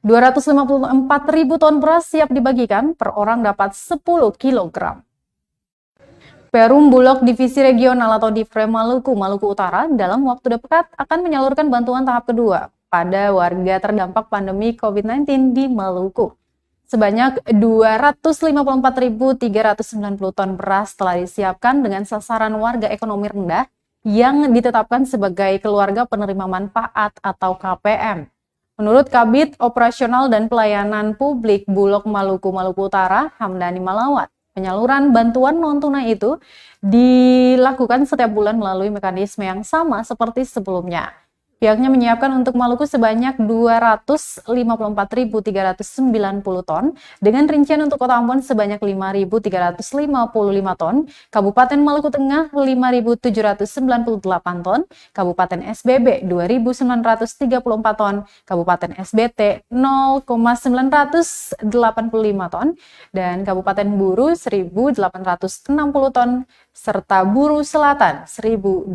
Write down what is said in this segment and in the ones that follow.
254.000 ton beras siap dibagikan, per orang dapat 10 kg. Perum Bulog Divisi Regional atau Divre Maluku, Maluku Utara dalam waktu dekat akan menyalurkan bantuan tahap kedua pada warga terdampak pandemi COVID-19 di Maluku. Sebanyak 254.390 ton beras telah disiapkan dengan sasaran warga ekonomi rendah yang ditetapkan sebagai keluarga penerima manfaat atau KPM. Menurut Kabid Operasional dan Pelayanan Publik Bulog Maluku, Maluku Utara, Hamdani Malawat, penyaluran bantuan non-tunai itu dilakukan setiap bulan melalui mekanisme yang sama seperti sebelumnya. Pihaknya menyiapkan untuk Maluku sebanyak 254.390 ton, dengan rincian untuk Kota Ambon sebanyak 5.355 ton, Kabupaten Maluku Tengah 5.798 ton, Kabupaten SBB 2.934 ton, Kabupaten SBT 0,985 ton, dan Kabupaten Buru 1.860 ton, serta Buru Selatan 1.262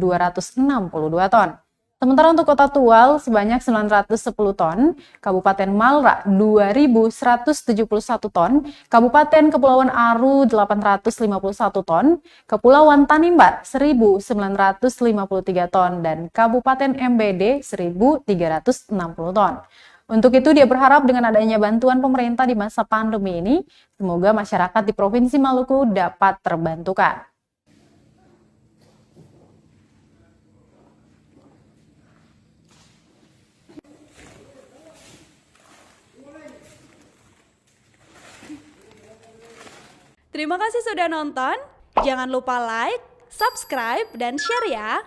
ton. Sementara untuk Kota Tual sebanyak 910 ton, Kabupaten Malra 2.171 ton, Kabupaten Kepulauan Aru 851 ton, Kepulauan Tanimbar 1.953 ton, dan Kabupaten MBD 1.360 ton. Untuk itu dia berharap dengan adanya bantuan pemerintah di masa pandemi ini, semoga masyarakat di Provinsi Maluku dapat terbantukan. Terima kasih sudah nonton. Jangan lupa like, subscribe, dan share ya.